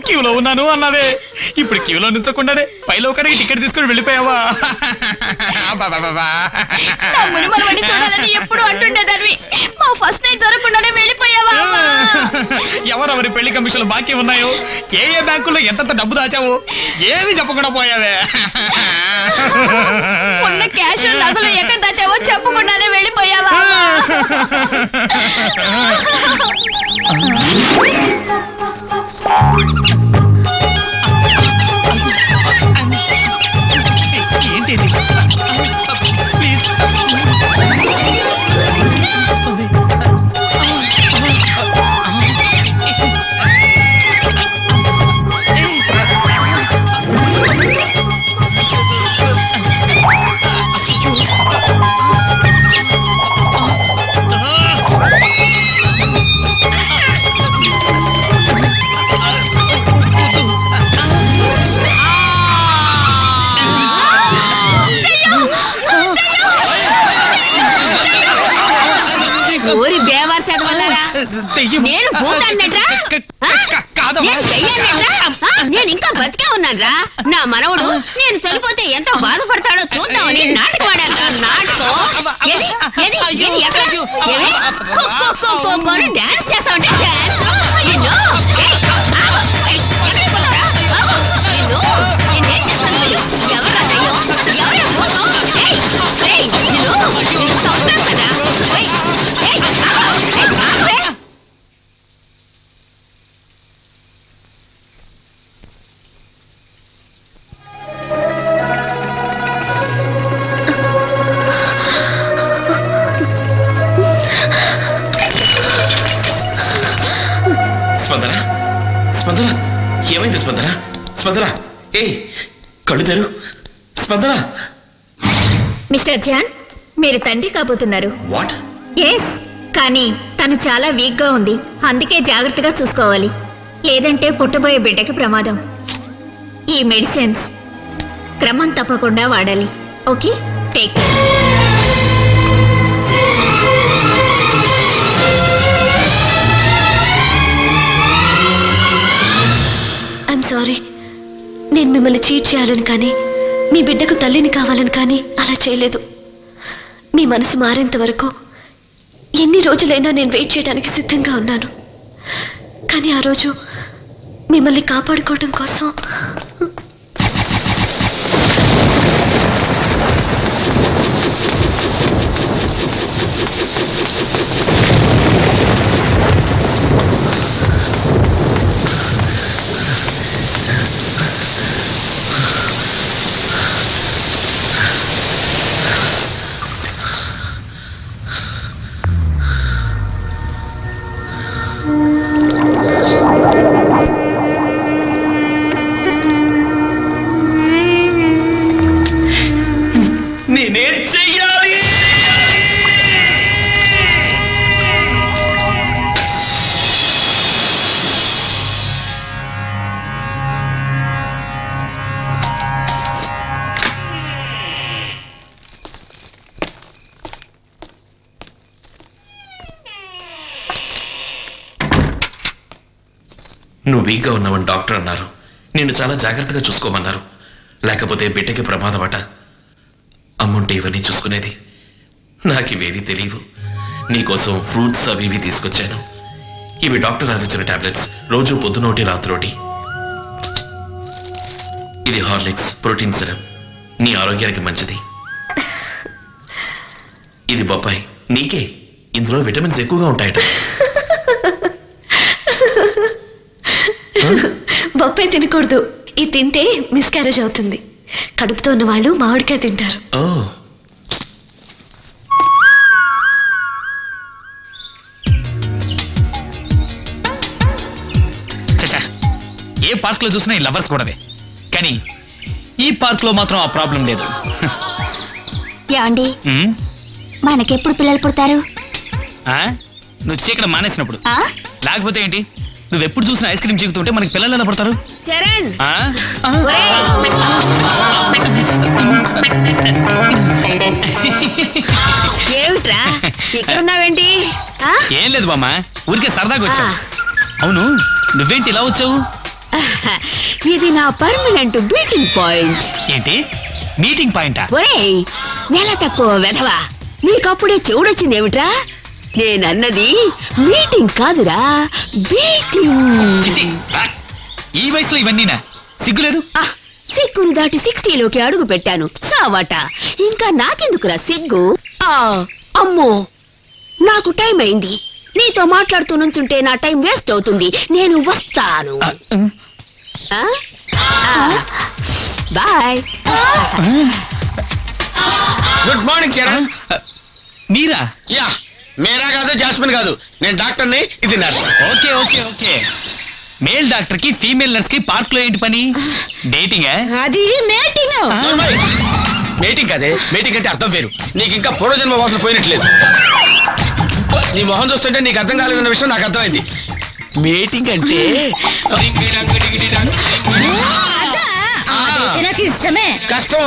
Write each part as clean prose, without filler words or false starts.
క్యూలో ఉన్నాను అన్నావే, ఇప్పుడు క్యూలో నిల్చకుండానే పైలో ఒకరికి టికెట్ తీసుకుని వెళ్ళిపోయావా? ఎప్పుడు అంటుండేదాన్ని, మా ఫస్ట్ నైట్ జరగకుండానే వెళ్ళిపోయావా? ఎవరెవరి పెళ్లి కమిషన్లు బాకీ ఉన్నాయో, ఏ ఏ బ్యాంకుల్లో ఎంత డబ్బు దాచావో ఏమి చెప్పకుండా పోయావే. ఉన్న క్యాష్ నగలు ఎక్కడ దాచావో చెప్పకుండానే వెళ్ళిపోయావా? ఏంటి ఊరి దేవర చదవన్నారా? నేను భూతాన్నట్రా? నేను ఇంకా బతికే ఉన్నారా? నా మనవడు నేను చనిపోతే ఎంత బాధపడతాడో చూద్దామని నాటకం ఆడారా? నాటకం డాన్స్ చేస్తామంటే ఏమైంది స్పందన? స్పందన, ఏ కళ్ళు తెరు స్పందన. మిస్టర్ జాన్, మీరు తండ్రి కాబోతున్నారు. వాట్? ఎస్, కానీ తను చాలా వీక్ గా ఉంది, అందుకే జాగ్రత్తగా చూసుకోవాలి, లేదంటే పుట్టబోయే బిడ్డకి ప్రమాదం. ఈ మెడిసిన్స్ క్రమం తప్పకుండా వాడాలి. Okay, take. సారీ, నేను మిమ్మల్ని చీట్ చేయాలని కానీ మీ బిడ్డకు తల్లిని కావాలని కానీ అలా చేయలేదు. మీ మనసు మారేంత వరకు ఎన్ని రోజులైనా నేను వెయిట్ చేయడానికి సిద్ధంగా ఉన్నాను. కానీ ఆ రోజు మిమ్మల్ని కాపాడుకోవడం కోసం నువ్వు వీక్గా ఉన్నావని డాక్టర్ అన్నారు. నిన్ను చాలా జాగ్రత్తగా చూసుకోమన్నారు, లేకపోతే బిడ్డకి ప్రమాదమట. అమ్ముంటే ఇవన్నీ చూసుకునేది. నాకు ఇవేవి తెలియవు. నీకోసం ఫ్రూట్స్ అవి ఇవి తీసుకొచ్చాను. ఇవి డాక్టర్ రాసిచ్చిన టాబ్లెట్స్, రోజు పొద్దునోటి రాత్రోటి. ఇది హార్లిక్స్ ప్రోటీన్ సిరప్, నీ ఆరోగ్యానికి మంచిది. ఇది బొప్పాయి, నీకే. ఇందులో విటమిన్స్ ఎక్కువగా ఉంటాయట. బొప్పాయి తినకూడదు, ఇది తింటే మిస్క్యారేజ్ అవుతుంది. కడుపుతో ఉన్న వాళ్ళు మామిడికాయ తింటారు. ఏ పార్క్ లో చూసినా ఈ లవర్స్ కూడావే, కానీ ఈ పార్క్ లో మాత్రం ఆ ప్రాబ్లం లేదు. యాండి, మనకెప్పుడు పిల్లలు పుడతారు? నువ్వు చీకడం మానేసినప్పుడు. లేకపోతే ఏంటి, నువ్వెప్పుడు చూసిన ఐస్ క్రీమ్ చీకుతుంటే మనకి పిల్లలు ఎలా పడతారు? చరణ్, ఏమిట్రా ఇక్కడున్నావేంటి? ఏం లేదు బామ్మ, ఊరికే సరదాగా వచ్చా. అవును, నువ్వేంటి ఇలా వచ్చావు? ఇది నా పర్మనెంట్ మీటింగ్ పాయింట్. ఏంటి మీటింగ్ పాయింటా? ఒరేయ్, నెల తక్కువ వెధవా, నీకప్పుడే చెవుడొచ్చిందేమిట్రా? నేనన్నది మీటింగ్ కాదురా, బీటింగ్. ఈ వయసులో ఇవన్నీనా? సిగ్గులేదు? సిగ్గును దాటి 60లోకి అడుగు పెట్టాను సావాట. ఇంకా నాకెందుకురా సిగ్గు? అమ్మో, నాకు టైం అయింది. నీతో మాట్లాడుతూ నుంచుంటే నా టైం వేస్ట్ అవుతుంది. నేను వస్తాను. Bye. Good morning Charan. Meera? Yeah, Meera కాదు, జాస్మిన్ కాదు. నేను డాక్టర్ని, ఇది nurse. Okay okay okay. Male doctor కి ఫీమేల్ నర్స్ కి పార్క్ లో ఏంటి పని? డేటింగ్? అది మీటింగ్. మీటింగ్ కదే, మీటింగ్ అంటే అర్థం వేరు. నీకు ఇంకా పూర్వజన్మ వాసన పోయినట్లేదు. నీ మొహం చూస్తుంటే నీకు అర్థం కాలేదన్న విషయం నాకు అర్థమైంది. మీటింగ్ అంటే ఇష్టమే. కష్టం.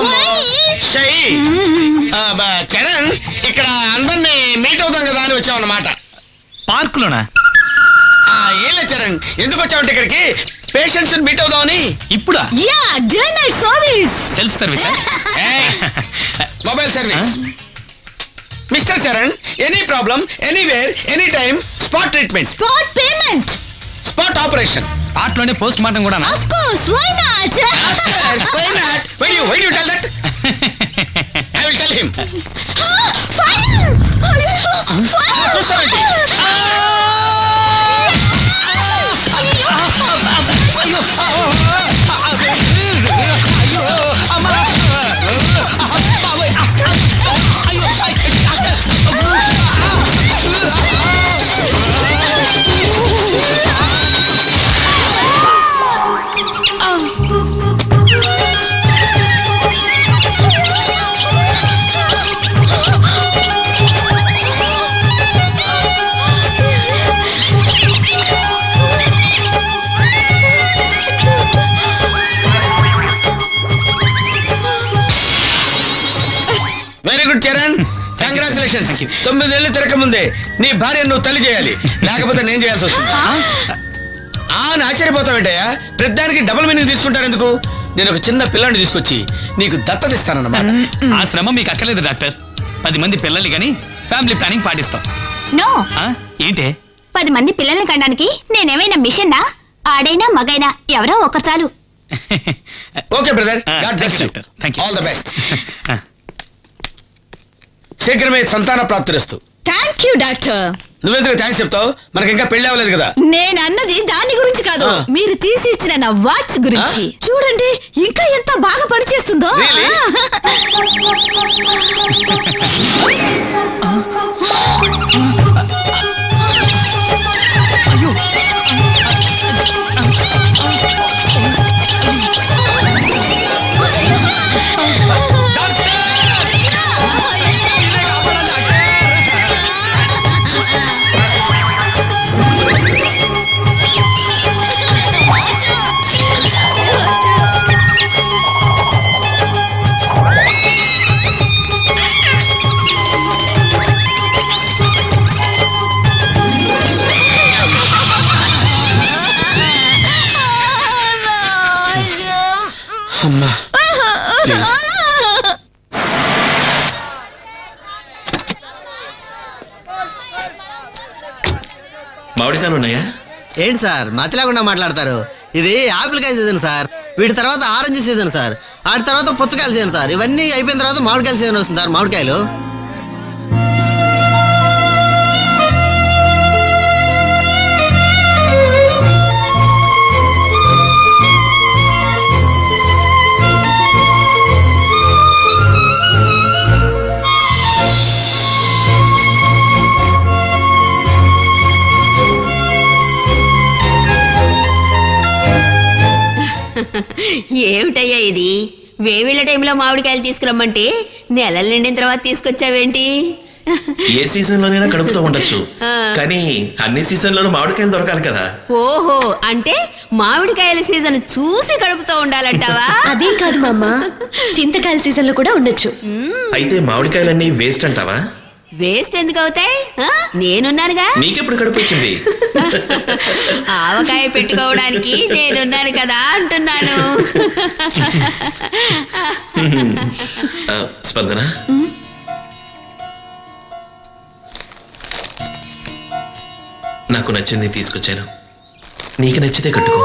చరణ్, ఇక్కడ అందరినీ మీట్ అవుతాం కదా అని వచ్చామన్నమాట. పార్క్ లోనా? ఏం లేదు చరణ్, ఎందుకు వచ్చావంటే ఇక్కడికి పేషెంట్స్ మీట్ అవుదామని. ఇప్పుడా? Self service? Mobile service. Mister Charan, any problem, anywhere, any time, spot treatment, spot payment, spot operation. Park లోనే పోస్ట్ మార్టం కూడా? Of course, why not? Why not? Why do you tell that? I will tell him. Fire! చూస్తానండి. Charan, congratulations. 9 ఏళ్ళు తిరగముందే నీ భార్య నువ్వు తల్లి చేయాలి, లేకపోతే నేను చేయాల్సి వస్తుంది. ఆశ్చర్యపోతావేంటయ్యా? ప్రతిదానికి డబుల్ మీనింగ్ తీసుకుంటారు ఎందుకు? నేను ఒక చిన్న పిల్లాన్ని తీసుకొచ్చి నీకు దత్తతిస్తానన్నమాట. ఆ శ్రమ మీకు అక్కర్లేదు డాక్టర్. 10 మంది పిల్లల్ని గాని ఫ్యామిలీ ప్లానింగ్ పాటిస్తాం. నో. ఏంటి? 10 మంది పిల్లల్ని కనడానికి నేనేమైనా మిషన్నా? ఆడైనా మగైనా ఎవరో ఒక చాలు. Okay brother, God bless you. All the best. శీఘ్రమే సంతాన ప్రాప్తిరస్తు. Thank you doctor. నువ్వెందుకు థ్యాంక్స్ చెప్తావు? మనకి ఇంకా పెళ్లి అవ్వలేదు కదా. నేను అన్నది దాని గురించి కాదు, మీరు తీసి ఇచ్చిన నా వాచ్ గురించి. చూడండి ఇంకా ఎంత బాగా పనిచేస్తుందో. మామిడికాయలు ఉన్నాయా? ఏంటి సార్ మతిలాకుండా మాట్లాడతారు? ఇది ఆపిల్కాయ సీజన్ సార్, వీటి తర్వాత ఆరెంజ్ సీజన్ సార్, వాటి తర్వాత పుచ్చకాయల సీజన్ సార్, ఇవన్నీ అయిపోయిన తర్వాత మామిడికాయల సీజన్ వస్తుంది సార్. మామిడికాయలు ఏమిటయ్యా ఇది? వేవిళ్ళ టైంలో మామిడికాయలు తీసుకురమ్మంటే నెలల నిండిన తర్వాత తీసుకొచ్చావేంటి? ఏ సీజన్ లోనైనా కడుపుతూ ఉండొచ్చు, కానీ అన్ని సీజన్ లోనూ మామిడికాయలు దొరకాలి కదా. ఓహో, అంటే మామిడికాయల సీజన్ చూసి కడుపుతూ ఉండాలంటావా? అదేం కాదు మామ, చింతకాయల సీజన్ లో కూడా ఉండొచ్చు. అయితే మామిడికాయలన్నీ వేస్ట్ అంటావా? వేస్ట్ ఎందుకు అవుతాయి? నేనున్నానుగా. నీకెప్పుడు కడుపు వచ్చింది? ఆవకాయ పెట్టుకోవడానికి నేనున్నాను కదా అంటున్నాను. స్పందన, నాకు నచ్చింది తీసుకొచ్చాను, నీకు నచ్చితే కట్టుకో.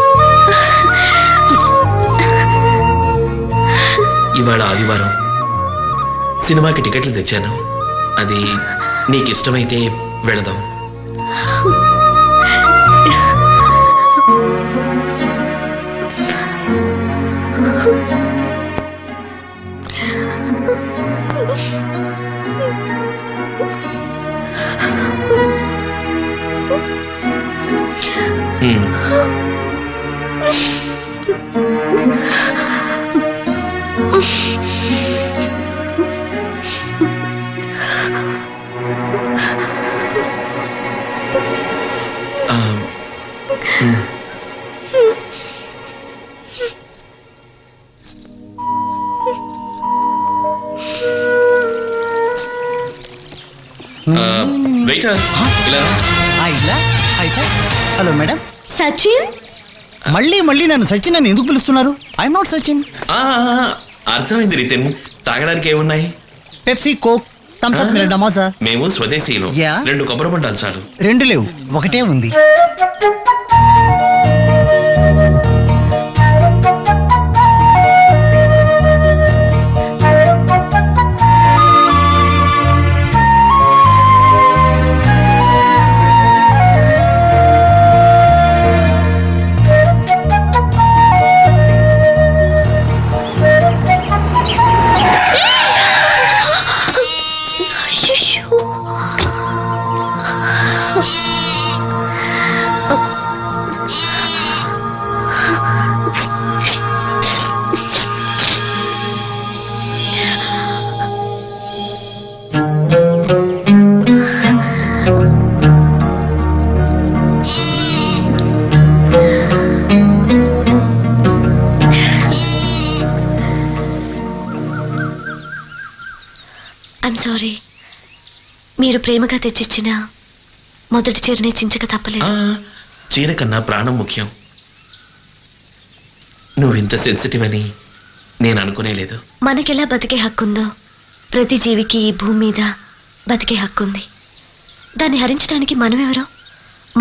ఇవాళ ఆదివారం, సినిమాకి టికెట్లు తెచ్చాను. అది నీకు ఇష్టమైతే వెళదాం. వెయిటర్, ఇలా హలో మేడం. సచిన్, మళ్ళీ నన్ను సచిన్ అని ఎందుకు పిలుస్తున్నారు? I'm not Sachin. అర్థమైంది రితిన్. తాగడానికి ఏమున్నాయి? Pepsi, Coke, Thums Up, Mirinda, sir. మేము స్వదేశీయులు. 2 కొబ్బరి బొండాలు చాలు. 2 లేవు, ఒకటే ఉంది. సారీ, మీరు ప్రేమగా తెచ్చిచ్చిన మొదటి చీరనే చించక తప్పలేదు. చీర కన్నా ప్రాణం ముఖ్యం. నువ్వు ఇంత సెన్సిటివ్ అని నేను అనుకునేలేదు. మనకెలా బతికే హక్కుందో ప్రతి జీవికి ఈ భూమి మీద బతికే హక్కుంది. దాన్ని హరించడానికి మనమెవరో?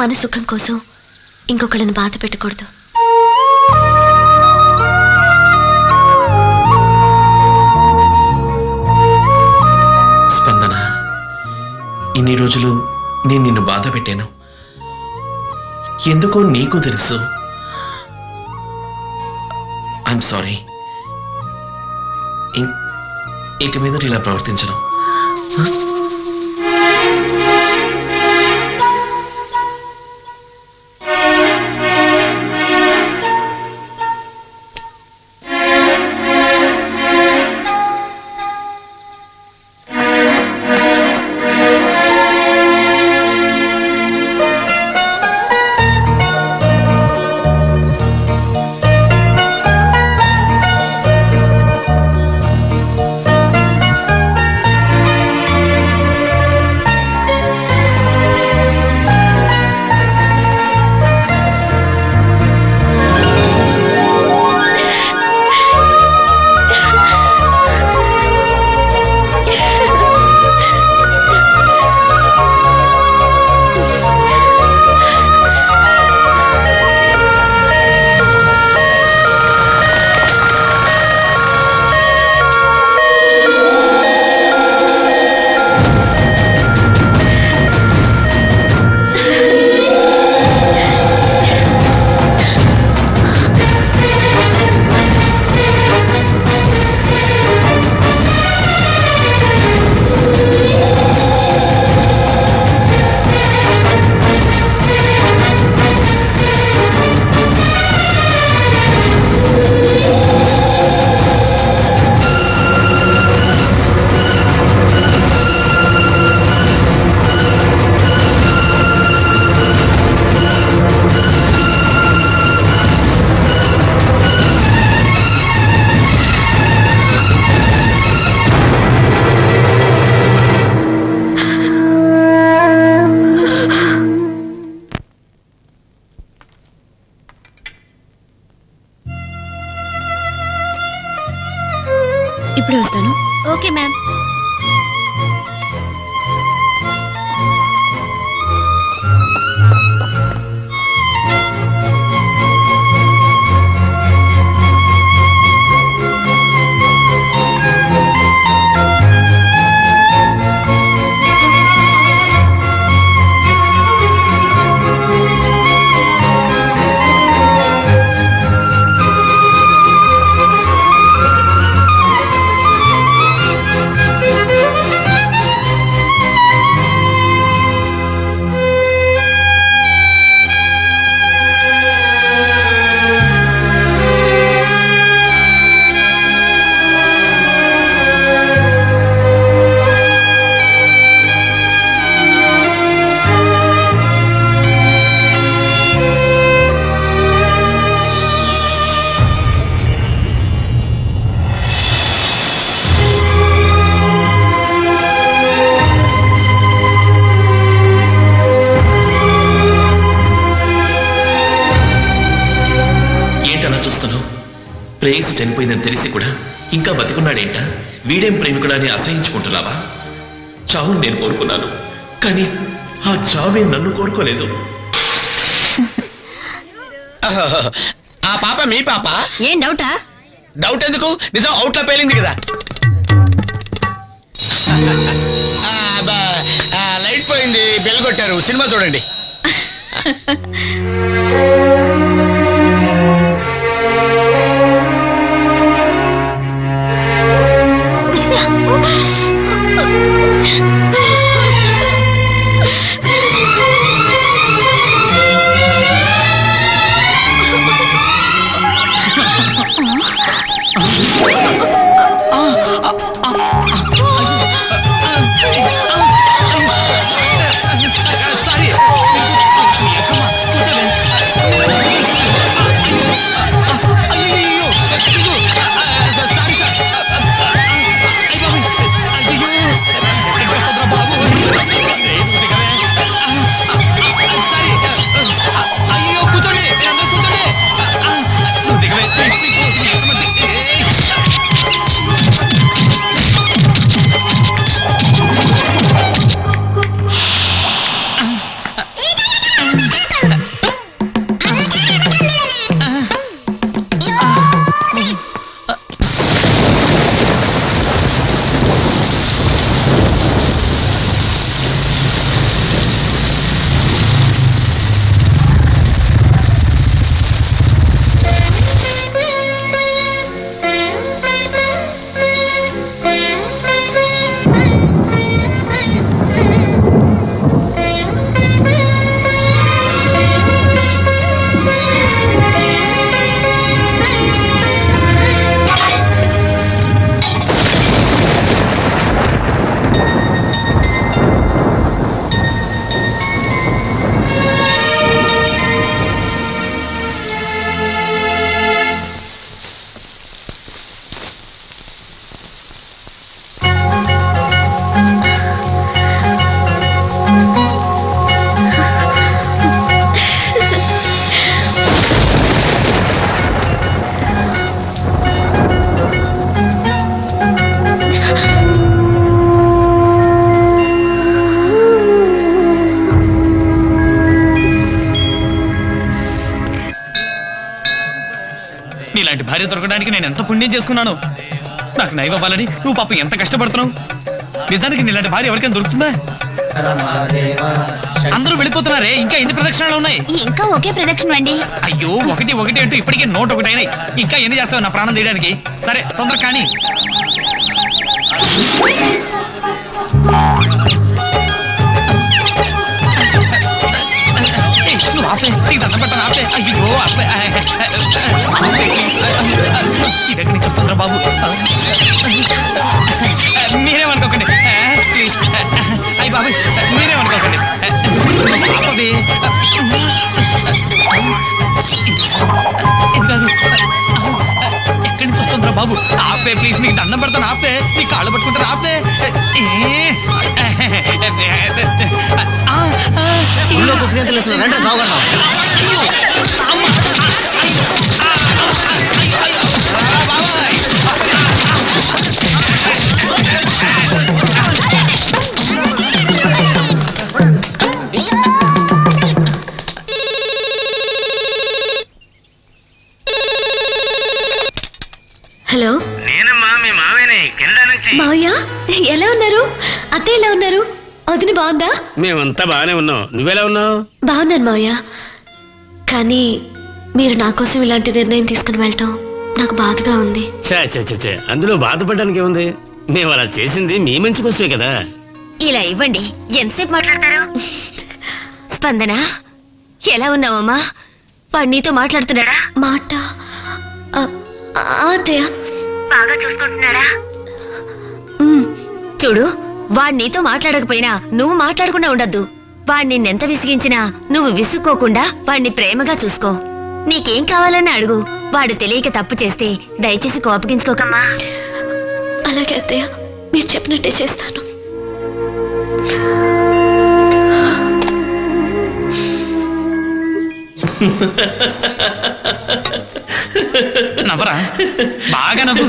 మన సుఖం కోసం ఇంకొకళ్ళని బాధ పెట్టకూడదు. స్పందన, ఇన్ని రోజులు నేను నిన్ను బాధ పెట్టాను. ఎందుకో నీకు తెలుసు. I'm sorry. ఇక మీద ఇలా ప్రవర్తించను. ఇప్పుడు వస్తాను. Okay ma'am. ప్రేయసి చనిపోయిందని తెలిసి కూడా ఇంకా బతికున్నాడేంట? వీడేం ప్రేమికుడా అని అసహించుకుంటున్నావా? చావు నేను కోరుకున్నాను, కానీ ఆ చావే నన్ను కోరుకోలేదు. ఆ పాప మీ పాప? ఏం డౌటా? డౌట్ ఎందుకు, నిజం అవుట్లా పేలింది కదా. లైట్ పోయింది, బెల్ కొట్టారు, సినిమా చూడండి. నీలాంటి భార్య దొరకడానికి నేను ఎంత పుణ్యం చేసుకున్నాను. నాకు నైవ్ అవ్వాలని నువ్వు పాపం ఎంత కష్టపడుతున్నావు. నిజానికి నీలాంటి భార్య ఎవరికైనా దొరుకుతుందా? అందరూ వెళ్ళిపోతున్నారే, ఇంకా ఎన్ని ప్రదక్షిణాలు ఉన్నాయి? ఇంకా ఒకే ప్రదక్షిణ అండి. అయ్యో, ఒకటి ఒకటి అంటూ ఇప్పటికే 101 అయినాయి. ఇంకా ఎన్ని చేస్తావు నా ప్రాణం తీయడానికి? సరే తొందర కానీ. నువ్వు ఆపే, దండం పెట్టను, ఆపే. అయ్యో ఆపే, ఇదెక్కడి నుంచి వస్తుందిరా బాబు? మీరేమనుకోకండి ప్లీజ్. అయ్యి బాబు మీరేమనుకోకండి. ఆపది ఎక్కడి నుంచి వస్తుందిరా బాబు? ఆపే ప్లీజ్, నీకు దండం పెడతాను, ఆపే. నీ కాళ్ళు పట్టుకుంటాను, ఆపే. హలో, నేనమ్మా మీ మావేనే కెనడా నుంచి. మావయ్య ఎలా ఉన్నారు? అత్తయ్య ఎలా ఉన్నారు? వదిన బాగుందా? మేమంతా బాగానే ఉన్నాం. నువ్వెలా ఉన్నావు? బాగున్నాను మావయ్య. కానీ మీరు నా కోసం ఇలాంటి నిర్ణయం తీసుకుని వెళ్ళటం నాకు బాధగా ఉంది. చే అందులో బాధపడడానికి ఏముంది? మేము అలా చేసింది మీ మంచి కోసమే కదా. ఇలా ఇవ్వండి. ఎంతసేపు మాట్లాడతారు? స్పందన, ఎలా ఉన్నావమ్మా? వాడు నీతో మాట్లాడుతున్నాడా? మాట అత్తయ్య బాగా చూసుకుంటున్నాడా? చూడు, వాడు నీతో మాట్లాడకపోయినా నువ్వు మాట్లాడకుండా ఉండద్దు. వాడు నిన్నెంత విసిగించినా నువ్వు విసుక్కోకుండా వాడిని ప్రేమగా చూసుకో. నీకేం కావాలని అడుగు. వాడు తెలియక తప్పు చేస్తే దయచేసి కోపగించుకోకమ్మా. అలాగే అత్తయ్య, మీరు చెప్పినట్టే చేస్తాను. నవ్వరా, బాగా నవ్వు.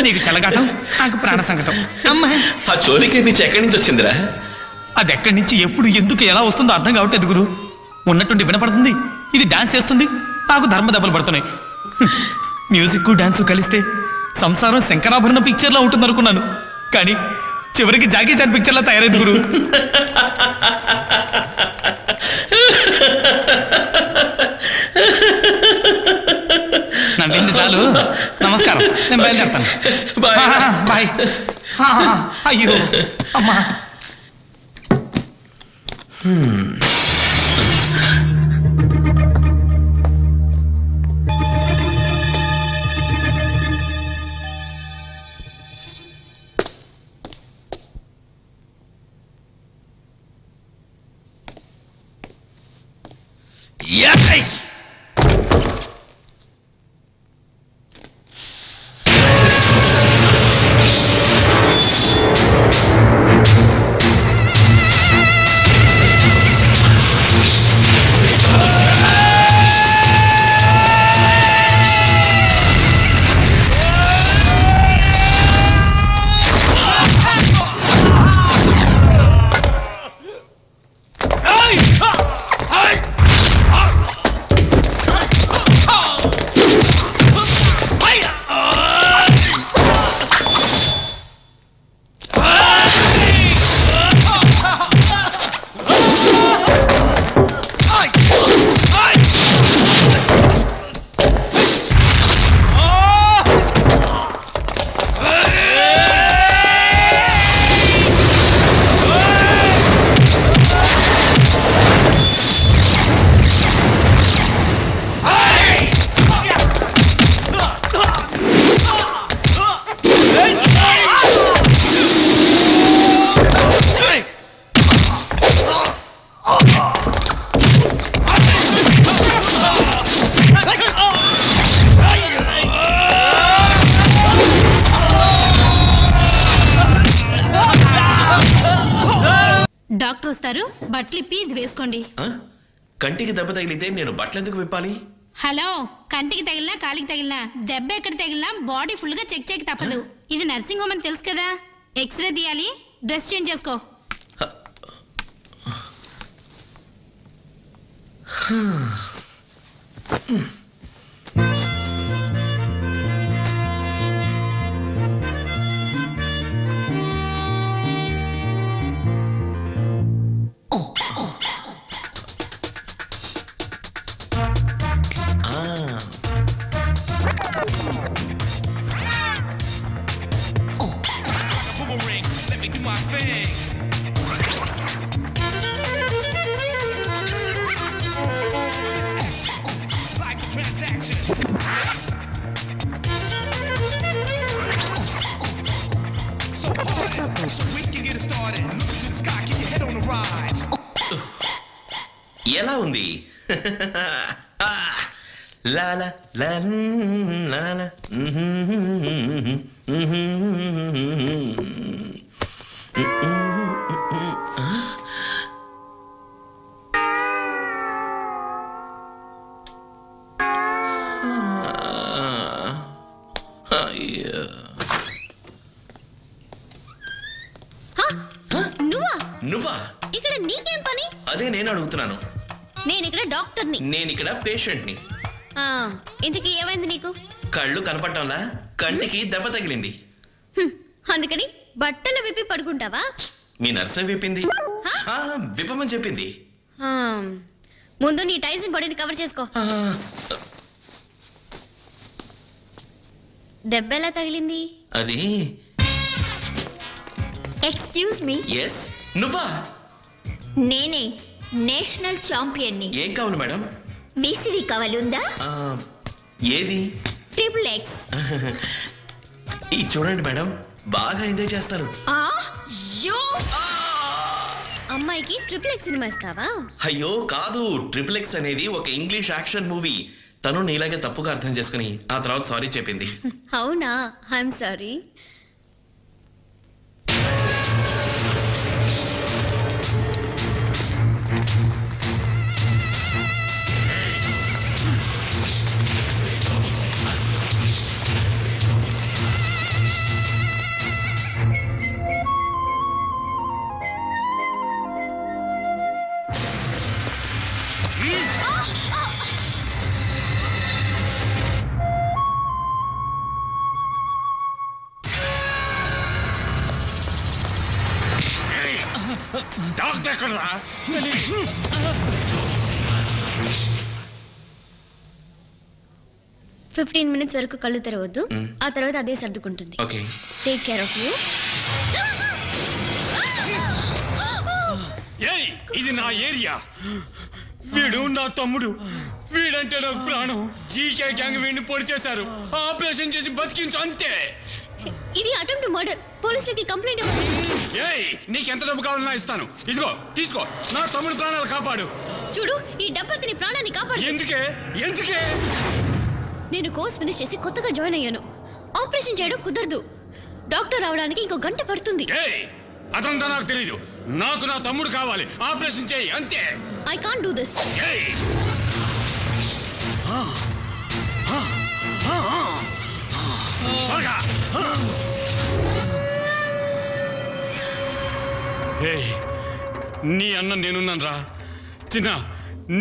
నీకు చెలగాటం, నాకు ప్రాణ సంకటం. అమ్మా, ఆ చోరీకి నుంచి ఎక్కడి నుంచి వచ్చిందిరా? అది ఎక్కడి నుంచి ఎప్పుడు ఎందుకు ఎలా వస్తుందో అర్థం కావట్లేదు గురు. ఉన్నట్టుండి వినపడుతుంది, ఇది డాన్స్ చేస్తుంది, నాకు ధర్మ దెబ్బలు పడుతున్నాయి. మ్యూజిక్ డాన్స్ కలిస్తే సంసారం శంకరాభరణ పిక్చర్ లో ఉంటుంది అనుకున్నాను. కానీ చివరికి జాకీ చాన్ పిక్చర్ లో తయారైంది గురు. నవ్వింది చాలు, నమస్కారం, నేను బయలుదేరుతాను. బాయ్. అయ్యో అమ్మా. డాక్టర్ వస్తారు, బట్టలిప్పి ఇది వేసుకోండి. కంటికి దెబ్బ తగిలితే నేను బట్టలెందుకు విప్పాలి? హలో, కంటికి తగిలినా కాలికి తగిలినా దెబ్బ ఎక్కడ తగిలినా బాడీ ఫుల్ గా చెక్ చేయక తప్పదు. ఇది నర్సింగ్ హోమ్ అని తెలుసు కదా. ఎక్స్రే తీయాలి, డ్రెస్ చేంజ్ చేసుకో. ఎలా ఉంది? లాలా లాలా. నువ్వా? ఇక్కడ నీకేం పని? అదే నేను అడుగుతున్నాను. నేను ఇక్కడ డాక్టర్ని. నేను ఇక్కడ పేషెంట్ని. ఇంతకీ ఏమైంది నీకు? కళ్ళు కనపడటంలా కంటికి దెబ్బ తగిలింది. అందుకని బట్టలు విప్పి పడుకుంటావా? మీ నర్సే విప్పింది. విప్పమని చెప్పింది. ముందు నీ టైల్స్ బాడీని కవర్ చేసుకో. దెబ్బ ఎలా తగిలింది? అది ఎక్స్క్యూజ్ మీ. ఎస్, నువ్వా? నేనే నేషనల్ ఛాంపియన్ని. ఏం కావాలి మేడం? బీసీడీ కావాలి, ఉందా? ఏది? Triple X. ఇది చూడండి మేడం, బాగా ఎంజాయ్ చేస్తారు. అమ్మాయికి ట్రిపుల్ ఎక్స్ సినిమా ఇస్తావా? అయ్యో కాదు, ట్రిపుల్ ఎక్స్ అనేది ఒక ఇంగ్లీష్ యాక్షన్ మూవీ. తను నీలాగే తప్పుగా అర్థం చేసుకుని ఆ తర్వాత సారీ చెప్పింది. అవునా? I'm sorry. డాక్టర్ ఎక్కడరా? 15 minutes వరకు కళ్ళు తెరవద్దు. ఆ తర్వాత అదే సర్దుకుంటుంది. Okay, take care of you. ఏయ్, ఇది నా ఏరియా. వీడు నా తమ్ముడు. వీడంటే నాకు ప్రాణం. జీకే గ్యాంగ్ వీడిని పొడి చేశారు. ఆపరేషన్ చేసి బతికించు అంతే. ఇది అటెంప్ట్ మర్డర్. పోలీసులకి కంప్లైంట్ ఇవ్వండి. ఏయ్, నీకెంత డబ్బు కావాలన్నా ఇస్తాను. ఇదిగో తీసుకో. నా తమ్ముడు ప్రాణాలు కాపాడు. చూడు, ఈ డబ్బు అతని ప్రాణాన్ని కాపాడు. ఎందుకే? నేను కోర్స్ ఫినిష్ చేసి కొత్తగా జాయిన్ అయ్యాను. ఆపరేషన్ చేయడం కుదరదు. డాక్టర్ రావడానికి ఇంకో గంట పడుతుంది. ఏయ్, అదంతా నాకు తెలీదు. నాకు నా తమ్ముడు కావాలి. ఆపరేషన్ చేయి అంతే. I can't do this. నీ అన్న నేనున్నాను రా. చిన్న,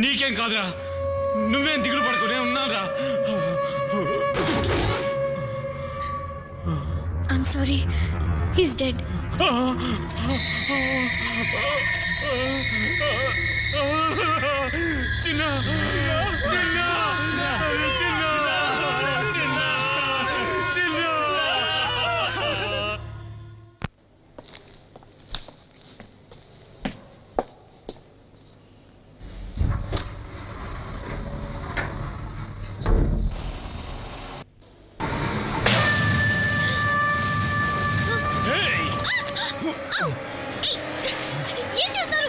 నీకేం కాదురా. నువ్వేం దిగులు పడుకునే ఉన్నాను రా. I'm sorry, he's dead. చిన్న, ఏం చేస్తారు?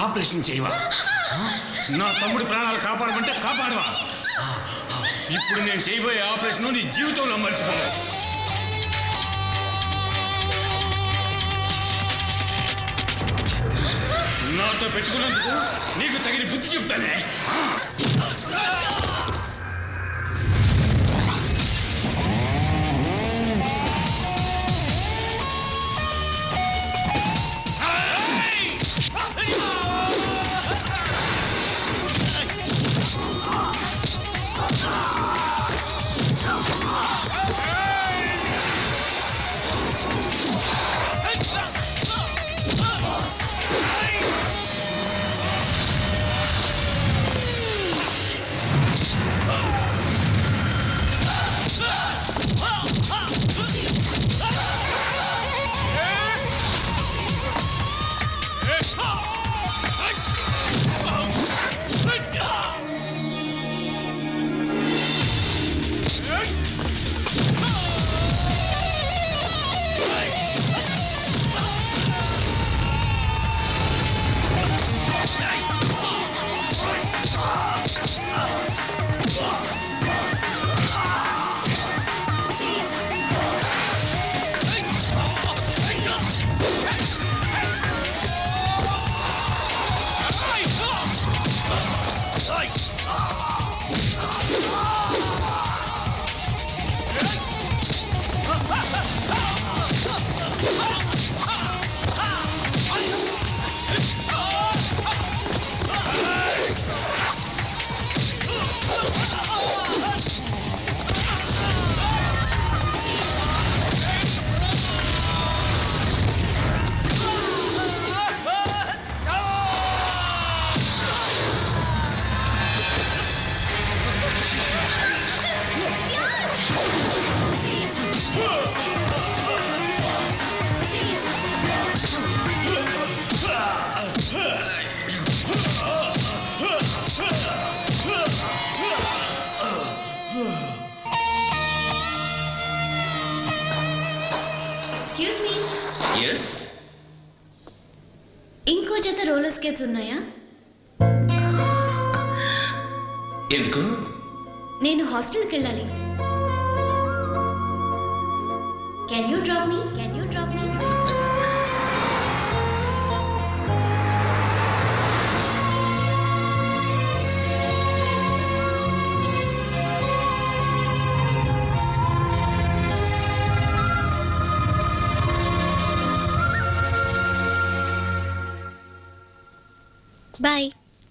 ఆపరేషన్ చేయవా? నా తమ్ముడి ప్రాణాలు కాపాడమంటే కాపాడవా? ఇప్పుడు నేను చేయబోయే ఆపరేషన్ నీ జీవితంలో మర్చిపోను. నాతో పెట్టుకున్నందుకు నీకు తగిన బుద్ధి చెప్తానే. Excuse me, yes. ఇంకో జత రోలర్ స్కేట్స్ ఉన్నాయా? ఎందుకు? నేను హాస్టల్కి వెళ్ళాలి. Can you drop me? Bye.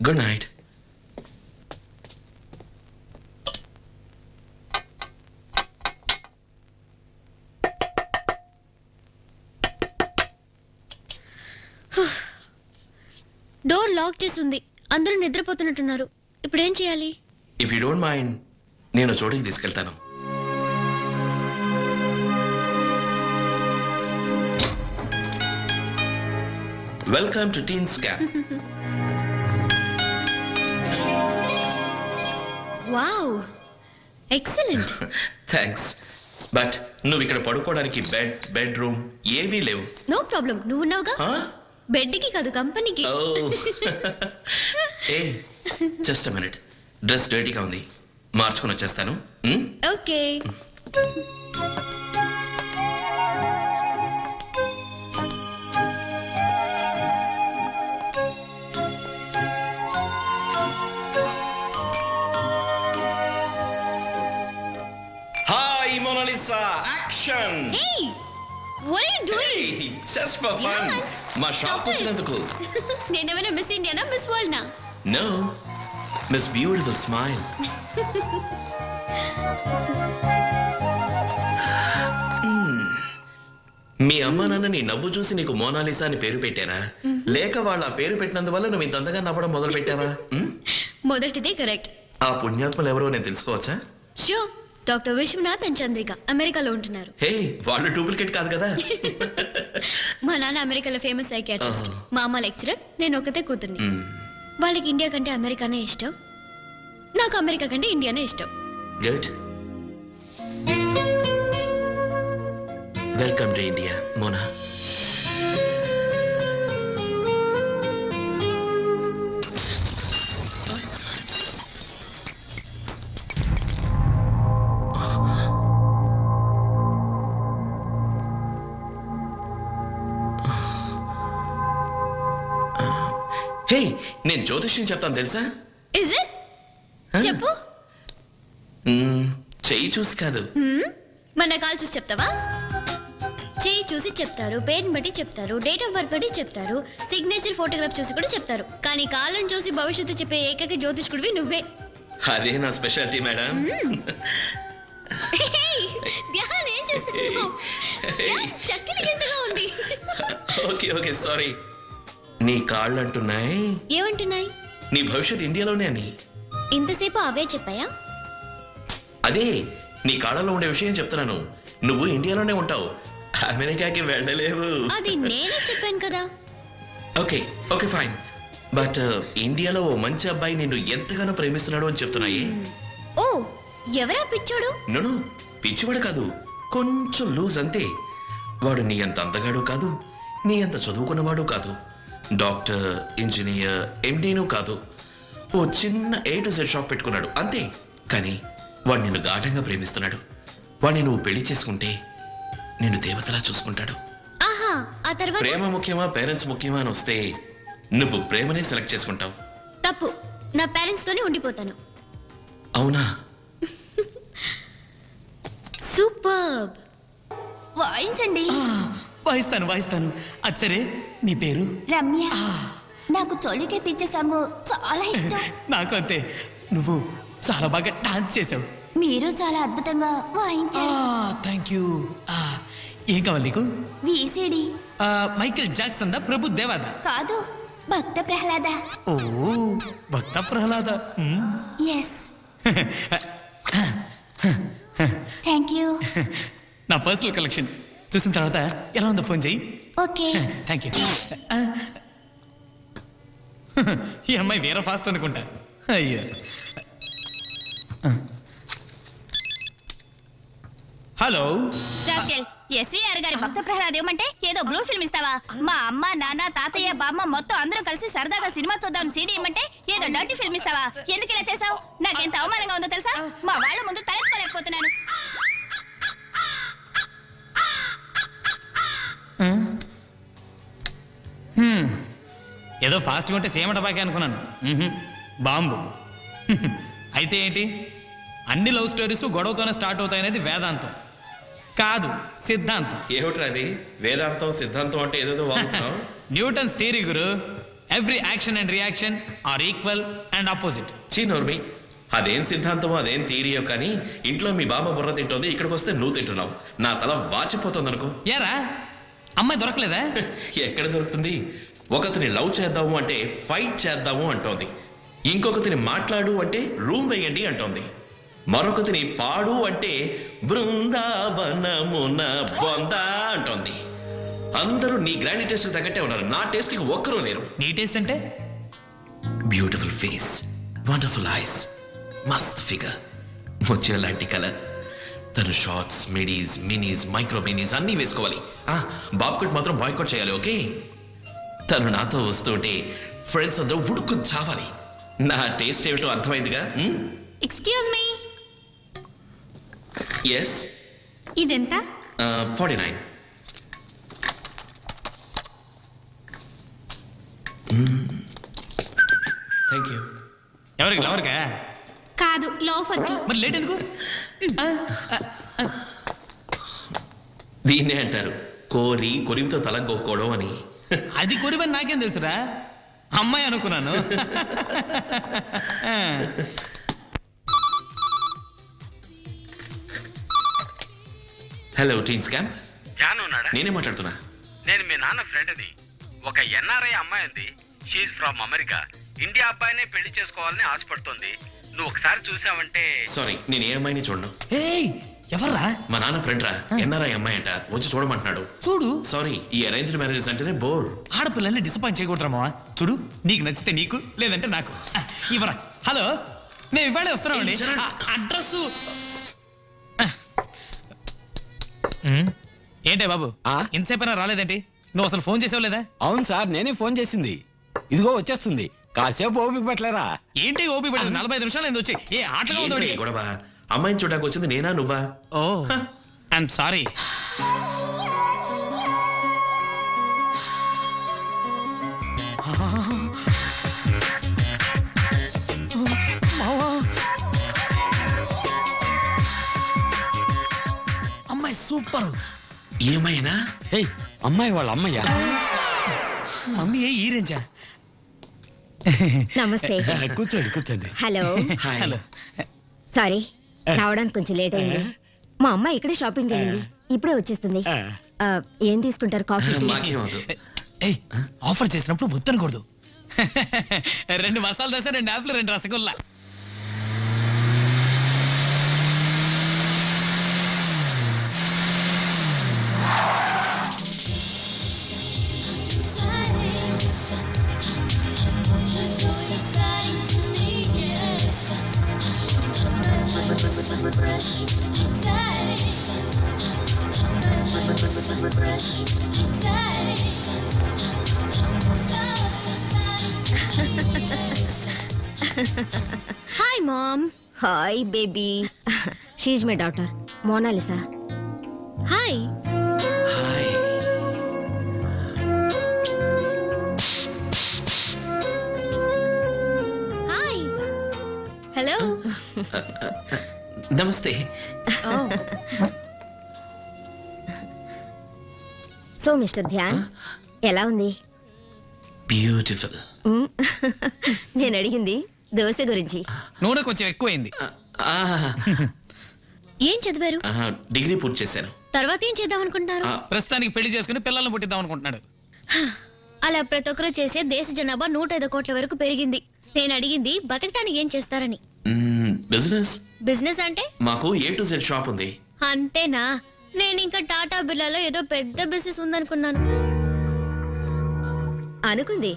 Good night. Door lock చేసి ఉంది. అందరూ నిద్రపోతున్నట్టున్నారు. ఇప్పుడు ఏం చేయాలి? ఇఫ్ యూ డోంట్ మైండ్ నేను చోటికి తీసుకెళ్తాను. Welcome to teens camp. Wow, excellent. Thanks. But నువ్వు ఇక్కడ పడుకోవడానికి బెడ్రూమ్ ఏమీ లేవు. నో ప్రాబ్లం, నువ్వు ఉన్నావుగా. బెడ్కి కాదు, కంపెనీకి. A just a minute, dress డర్టీగా ఉంది, మార్చుకుని వచ్చేస్తాను. Okay. Hi Monalisa, action. Hey, what are you doing? Just for fun. Yeah. మా షాప్ వచ్చినందుకు. నేనేమైనా మిస్ ఇండియానా, మిస్ వరల్డ్ నా? No, Miss Beautiful Smile. మీ అమ్మ నాన్న నీ నవ్వు చూసి నీకు మోనాలిసా అని పేరు పెట్టారా, లేక వాళ్ళ పేరు పెట్టినందువల్ల నువ్వు ఇంత అందంగా నవ్వడం మొదలు పెట్టావా? మొదటిదే కరెక్ట్. ఆ పుణ్యాత్మలు ఎవరో నేను తెలుసుకోవచ్చా? Sure, doctor Vishwanath and Chandrika అమెరికాలో ఉంటున్నారు. హే, వాళ్ళు డూప్లికేట్ కాదు కదా. మా నాన్న అమెరికాలో ఫేమస్ సైకియాట్రిస్ట్, మా అమ్మ లెక్చరర్, నేను ఒకతే కూతుర్ని. వాళ్ళకి ఇండియా కంటే అమెరికానే ఇష్టం, నాకు అమెరికా కంటే ఇండియానే ఇష్టం. Good. Welcome to India Mona. Hey, నేను జ్యోతిష్యం చెప్తాను తెలుసా? Is it? చెప్పు. చెయ్యి చూసి కాదు. మన కాల్ చూసి చెప్తావా? చెయ్యి చూసి చెప్తారు, పేరుని బట్టి చెప్తారు, డేట్ ఆఫ్ బర్త్ బట్టి చెప్తారు, సిగ్నేచర్ ఫోటోగ్రాఫ్ చూసి కూడా చెప్తారు. కానీ కాలం చూసి భవిష్యత్తు చెప్పే ఏకైక జ్యోతిష్కుడివి నువ్వే. అదే నా స్పెషాలిటీ మేడం. ధ్యాన్, ఏం చేస్తున్నావు? చక్కెర గంటగా ఉంది. Okay okay, sorry. నీ కాళ్ళు అంటున్నాయి. ఏమంటున్నాయి? నీ భవిష్యత్ ఇండియాలోనే అని. ఇంతసేపు అవే చెప్పాయా? అదే నీ కాళ్ళలో ఉండే విషయం చెప్తున్నాను. నువ్వు ఇండియాలోనే ఉంటావు, అమెరికాకి వెళ్ళలేవు. అది నేనే చెప్పాను కదా. Okay okay fine. బట్ ఇండియాలో ఓ మంచి అబ్బాయి నిన్ను ఎంతగానో ప్రేమిస్తున్నాడు అని చెప్తున్నాయి. ఓ, ఎవరా పిచ్చోడు? నన్ను పిచ్చివాడు కాదు, కొంచెం లూజ్ అంతే. వాడు నీ అంత అందగాడు కాదు, నీ అంత చదువుకున్నవాడు కాదు, డాక్టర్, ఇంజనీర్, ఎండీను కాదు. ఓ చిన్న A to Z షాప్ పెట్టుకున్నాడు అంతే. కానీ వాడు నిన్ను గాఢంగా ప్రేమిస్తున్నాడు. వాడిని నువ్వు పెళ్లి చేసుకుంటే నిన్ను దేవతలా చూసుకుంటాడు. ఆహా, ఆ తర్వాత? ప్రేమ ముఖ్యమా పేరెంట్స్ ముఖ్యమా అని వస్తే నువ్వు ప్రేమనే సెలెక్ట్ చేసుకుంటావు. తప్పు, నా పేరెంట్స్ తోనే ఉండిపోతాను. అవునా? సూపర్బ్. వాయించండి. వాయిస్తాను. అది సరే, నీ పేరు? రమ్య. నాకు చోళికే పిచ్చే సాంగ్ చాలా ఇష్టం. నాకు అంతే. నువ్వు చాలా బాగా డాన్స్ చేసావు. మీరు చాలా అద్భుతంగా వాయించారు. Thank you. ఏం కావాలి నీకు? వీసీడి. మైకేల్ జాక్సన్ దా, ప్రభు దేవాదా? కాదు, భక్త ప్రహ్లాద. ఓ, భక్త ప్రహ్లాద. ఎస్. Thank you. నా పర్సనల్ కలెక్షన్ చూసిన తర్వాత ఎలా ఉందో ఫోన్ చెయ్యి. ఓకే. Thank you. ఈ అమ్మాయి వేరే ఫాస్ట్ అనుకుంటా. అయ్యో. హలో. ఎస్వీఆర్ గారి భక్త ప్రహ్లాద్ ఇవ్వమంటే ఏదో బ్లూ ఫిల్మ్ ఇస్తావా? మా అమ్మ నాన్న తాతయ్య బామ్మ మొత్తం అందరం కలిసి సరదాగా సినిమా చూద్దాం సీడీ ఇవ్వమంటే ఏదో డర్టీ ఫిల్మ్ ఇస్తావా? ఎందుకు ఇలా చేసావు? నాకెంత అవమానంగా ఉందో తెలుసా? మా వాళ్ళ ముందు తలెత్తుకోలేకపోతున్నాను. ఏదో ఫాస్ట్గా ఉంటే సేమట బాకే అనుకున్నాను. బాంబు. అయితే ఏంటి, అన్ని లవ్ స్టోరీస్ గొడవతోనే స్టార్ట్ అవుతాయనేది వేదాంతం కాదు, సిద్ధాంతం. ఏమిట్రా అది? వేదాంతం సిద్ధాంతం అంటే ఏదో వాడుతున్నావు. న్యూటన్స్ థియరీ గురు. Every action and reaction are equal and opposite. చీనోర్మి, అదేం సిద్ధాంతమో అదేం థియరీయో కానీ ఇంట్లో మీ బామ్మ బుర్ర తింటోంది, ఇక్కడికి వస్తే నువ్వు తింటున్నావు. నా తల వాచిపోతుంది అనుకో. ఏరా అమ్మాయి దొరకలేదా? ఎక్కడ దొరుకుతుంది? ఒకరిని లవ్ చేద్దాము అంటే ఫైట్ చేద్దాము అంటోంది, ఇంకొకరిని మాట్లాడు అంటే రూమ్ వేయండి అంటోంది, మరొకరిని పాడు అంటే బృందావనమున బొందా అంటోంది. అందరూ నీ గ్రాండ్ టేస్ట్ తగ్గట్టే ఉన్నారు, నా టేస్ట్ కి ఒక్కరూ లేరు. నీ టేస్ట్ అంటే బ్యూటిఫుల్ ఫేస్, వండర్ఫుల్ ఐస్, మస్త్ ఫిగర్, ముత్యం లాంటి కలర్. తను shorts, midis, minis, micro minis అన్నీ వేసుకోవాలి. బాబ్కట్ మాత్రం బాయ్కట్ చేయాలి, ఓకే? తను నాతో వస్తుంటే ఫ్రెండ్స్ అందరూ ఉడుకు చావాలి. నా టేస్ట్ ఏమిటో అర్థమైందిగా? Excuse me, yes. ఇదెంత? 49. Thank you. ఎవరికి ఎవరికా? కాదు, లోఫర్కి. మరి లేట్ ఎందుకు? దీన్నే అంటారు కోరి కొరివితో తల గొక్కోవడం అని. అది కొరివని నాకేం తెలుసురా, అమ్మాయి అనుకున్నాను. హలో టీన్స్ క్యాంప్, జాను ఉన్నాడా? నేనే మాట్లాడుతున్నా. నేను మీ నాన్న ఫ్రెండ్ని. ఒక ఎన్ఆర్ఐ అమ్మాయి ఉంది, షీఈ్ ఫ్రమ్ అమెరికా. ఇండియా అబ్బాయినే పెళ్లి చేసుకోవాలని ఆశపడుతుంది. నువ్వు ఒకసారి చూసావంటే. సారీ, నేను ఏ అమ్మాయిని చూడను. ఎవర్రా? మా నాన్న ఫ్రెండ్ రా, ఎన్ఆర్ఐ అమ్మాయి అంట, వచ్చి చూడమంటున్నాడు. చూడు. సారీ, ఈ అరేంజ్డ్ మ్యారేజెస్ అంటేనే బోర్. ఆడపిల్లల్ని డిసప్పాయింట్ చేయకూడదురామా. చూడు, నీకు నచ్చితే నీకు, లేదంటే నాకు. ఇవరా. హలో, మేము ఇవాళే వస్తున్నామండి. అడ్రస్ ఏంటే బాబు, ఇంతసేపైనా రాలేదేంటి? నువ్వు అసలు ఫోన్ చేసావు లేదా? అవును సార్, నేనే ఫోన్ చేసింది. ఇదిగో వచ్చేస్తుంది, కాసేపు ఓపిక పట్టలేరా? ఏంటి ఓపిక పట్టలేదు? 45 నిమిషాలు అయింది వచ్చి. ఏ ఆటగా ఏంటి ఉందో ఈ గొడవ? అమ్మాయిని చూడడానికి వచ్చింది నేనా నువ్వా? ఓ ఐఎమ్ సారీ. అమ్మాయి సూపర్. ఏమైనా? ఏయ్, అమ్మాయి వాళ్ళ అమ్మయ్యా? మమ్మీ ఈ రేంజా? నమస్తే. కూర్చోండి కూర్చోండి. హలో. హాయ్. హలో. సారీ, రావడానికి కొంచెం లేట్ అయింది. మా అమ్మ ఇక్కడే షాపింగ్ వెళ్ళింది, ఇప్పుడే వచ్చేస్తుంది. ఏం తీసుకుంటారు? కాఫీ? మాకేం వద్దు. ఏయ్, ఆఫర్ చేసినప్పుడు వద్దనకూడదు. 2 మసాలా దోశ, 2 యాప్లు, 2 rasgulla. Hi mom. Hi baby. She's my daughter Monalisa. Hi. Hi. Hi. Hello. నమస్తే. సో మిస్టర్ ధ్యాన్, ఎలా ఉంది? బ్యూటిఫుల్. నేను అడిగింది దోశ గురించి. నూనె కొంచెం ఎక్కువైంది. ఏం చదివారు? డిగ్రీ పూర్తి చేశాను. తర్వాత ఏం చేద్దాం అనుకుంటున్నారు? ప్రస్తుతానికి పెళ్లి చేసుకుని పిల్లల్ని పుట్టిద్దాం అనుకుంటున్నాడు. అలా ప్రతి ఒక్కరూ చేసే దేశ జనాభా 105 కోట్ల వరకు పెరిగింది. నేను అడిగింది బతకడానికి ఏం చేస్తారని. బిజినెస్. బిజినెస్ అంటే? మాకు A to Z షాప్ ఉంది. అంతేనా? నేను ఇంకా టాటా బిర్లాలో ఏదో పెద్ద బిజినెస్ ఉందనుకున్నాను. అనుకుంది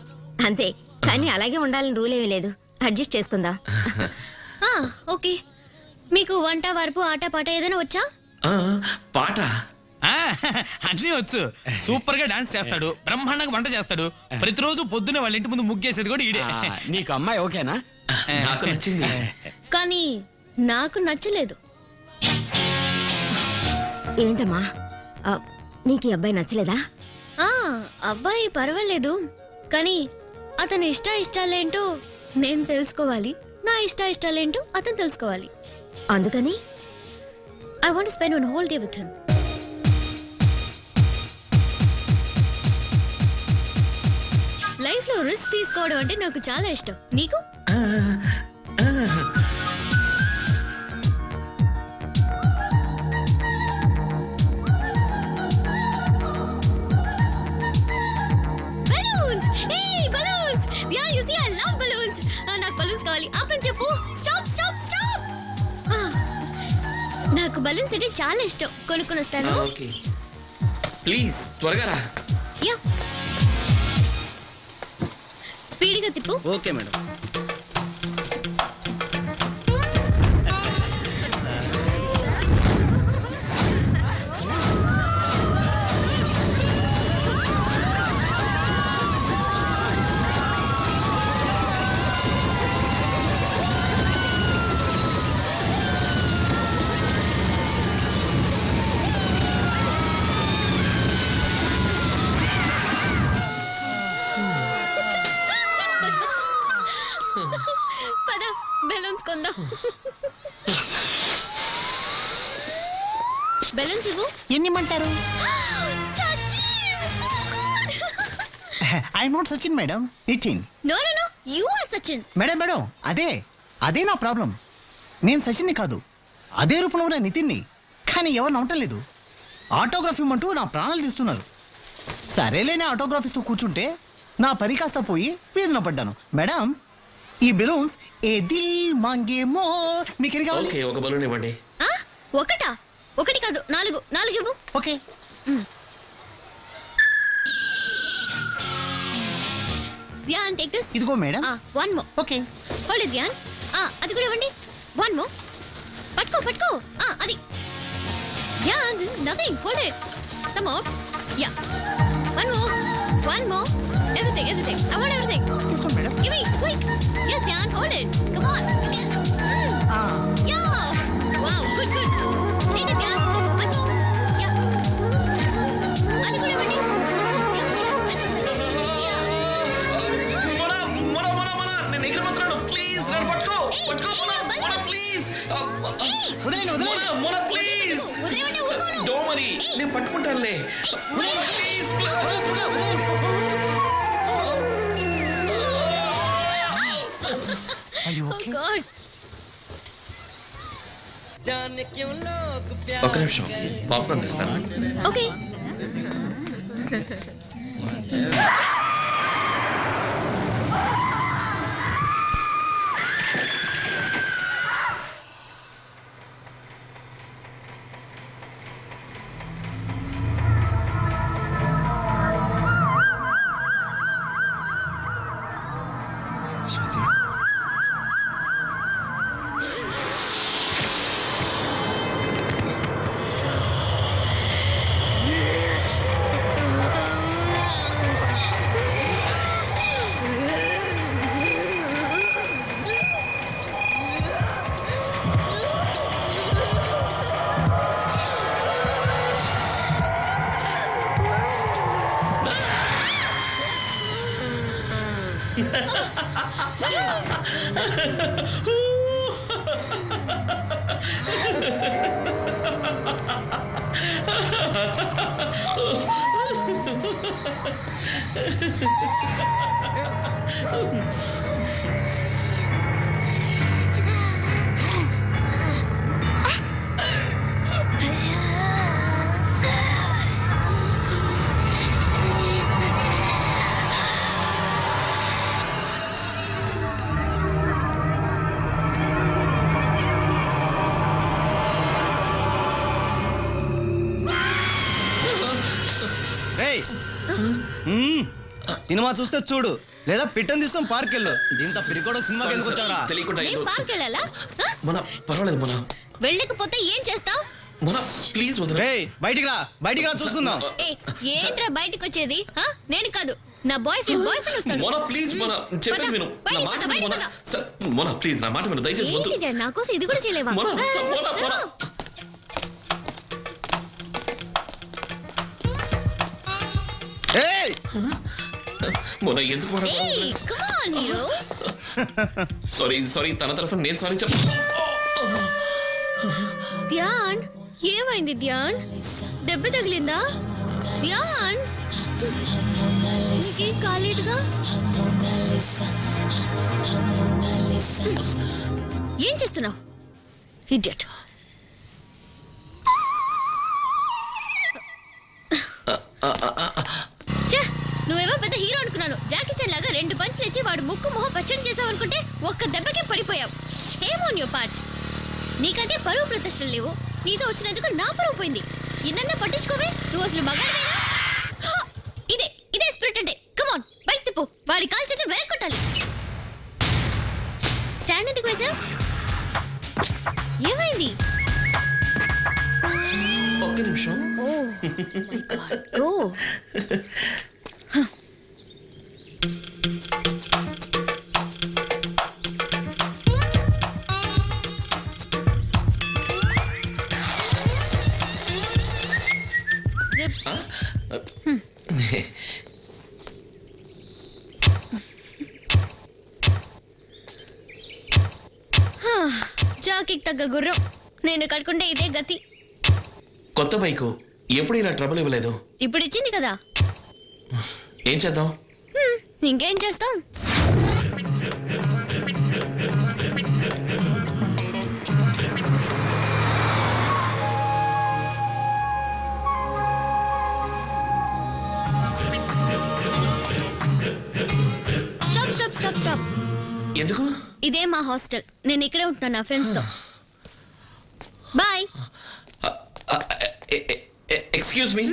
అంతే, కానీ అలాగే ఉండాలని రూల్ ఏమీ లేదు. అడ్జస్ట్ చేసుకుందాం. ఓకే. మీకు వంట వరపు ఆట పాట ఏదైనా వచ్చా? పాట అన్నీ వచ్చు. సూపర్ గా డాన్స్ చేస్తాడు, బ్రహ్మాండంగా వంట చేస్తాడు. ప్రతిరోజు పొద్దునే వాళ్ళ ఇంటి ముందు ముగ్గేసేది కూడా ఈడే. నీకు అమ్మాయి ఓకేనా? నాకు నచ్చింది. కానీ నాకు నచ్చలేదు. ఏంటమ్మా నీకు ఈ అబ్బాయి నచ్చలేదా? అబ్బాయి పర్వాలేదు, కానీ అతని ఇష్టాలేంటో నేను తెలుసుకోవాలి, నా ఇష్టాలేంటో అతను తెలుసుకోవాలి. అందుకని I want to spend one whole day with him. Life లో రిస్క్ తీసుకోవడం అంటే నాకు చాలా ఇష్టం. నీకు? నాకు బలూన్స్ అంటే చాలా ఇష్టం. కొనుక్కొని వస్తాను. ప్లీజ్ త్వరగా రా. స్పీడ్గా తిప్పు. Okay madam. పద బెలూన్స్ కొందాం. బెలూన్స్ ఇవ్వు. ఎన్నిమంటారు? I not Sachin madam, Nitin. No no no, you are Sachin. Madam అదే నా ప్రాబ్లం. నేను సచిన్ని కాదు, అదే రూపంలో ఉన్న నితిన్ని. కానీ ఎవరు నమ్మటం లేదు. ఆటోగ్రాఫ్ ఇమ్మంటూ నా ప్రాణాలు తీస్తున్నారు. సరేలేని ఆటోగ్రాఫ్ ఇస్తూ కూర్చుంటే నా పని కాస్త పోయి వీధిన పడ్డాను. మేడం ఈ బెలూన్స్ ఏ దిల్ మాంగే మోర్ మీకు ఎన్ని కావాలి? ఓకే, ఒక బలూన్ ఇవ్వండి. ఒకటా? ఒకటి కాదు, 4 ఇవ్వు. ఓకే. Dhyan take this. ఇదిగో madam. One more. Okay. Hold it Dhyan. అది కూడా ఇవ్వండి. One more. పట్టుకో. అది Dhyan, this is nothing. Hold it. Some more. Yeah. One more. Everything. I want everything. తీసుకోండి madam. Give me, quick. Yes, Jan, hold it. Come on. Yeah. Wow, good. Take it, Jan. One more. Yeah. Adi kuda vendi. Mona, నేను ఎగిరిపోతున్నాను. Please నన్ను పట్టుకో. Mona, please. వదిలేండి. Mona, please. వదిలేవండి, ఊరుకోను. Don't worry, నేను పట్టుకుంటానులే. Mona, please. Oh God. ఒక్క నిమిషం, పాప్కార్న్ తెస్తాను. Okay. సినిమా చూస్తే చూడు, లేదా పిట్టని తీసుకొని పార్క్ వెళ్ళు. ఇంత పిరికోడ సినిమాకి ఎందుకు వచ్చారా? తెలియకుండా నేను పార్క్ వెళ్ళాలా? మన పర్వాలేదు. మన వెళ్ళకపోతే ఏం చేస్తావు? మోనా ప్లీజ్ వదిలే. బయటికి రా చూసుకుందాం. ఏంట్రా బయటికి వచ్చేది? నేను కాదు, నా బాయ్ ఫ్రెండ్ వస్తాడు. మోనా ప్లీజ్, మోనా చెప్పేది విను. నా మాట విను, మోనా. మోనా ప్లీజ్ నా మాట విను దయచేసి వద్దు. ఏంటి నా కోసం ఇది కూడా చేయలేవా? మోనా మోనా మోనా మోనా ఎందుకు మోనా? సారీ తన తరఫున నేను సారీ చెప్తాను. ధ్యాన్, ఏమైంది ధ్యాన్? దెబ్బ తగిలిందా ధ్యాన్? నీకేం కాలేదుగా? ఏం చేస్తున్నావు ఇడియట్? నువ్వేమో పెద్ద హీరో అనుకున్నాను. జాకీ చాన్ లాగా 2 పంచులు ఇచ్చి వాడు ముక్కు మొహం పచ్చడి చేసావు అనుకుంటే ఒక్క దెబ్బకే పడిపోయావు. Shame on your part. నీకంటే పరువు ప్రతిష్టలు లేవు. నీతో వచ్చినందుకు నా పరువు పోయింది. ఇన్నన్నా పట్టించుకోవే. నువ్వు అసలు మగాడివేనా? ఇదే స్పిరిట్ అంటే. కమాన్ బైక్ తిప్పు. వాడి కాల్ చేతి వెనక్కి కొట్టాలి. స్టాండ్ ఎందుకు వేసావు? ఏమైంది? ఒక్క నిమిషం. ఓ జాకీకి తగ్గ గుర్రం. నేను కట్టుకుంటే ఇదే గతి. కొత్త బైకు ఎప్పుడు ఇలా ట్రబుల్ ఇవ్వలేదు. ఇప్పుడు ఇచ్చింది కదా, ఏం చేద్దాం? ఇంకేం చేస్తాం? స్టాప్. ఎందుకు? ఇదే మా హాస్టల్. నేను ఇక్కడే ఉంటున్నాను నా ఫ్రెండ్స్ తో. బాయ్. Excuse me,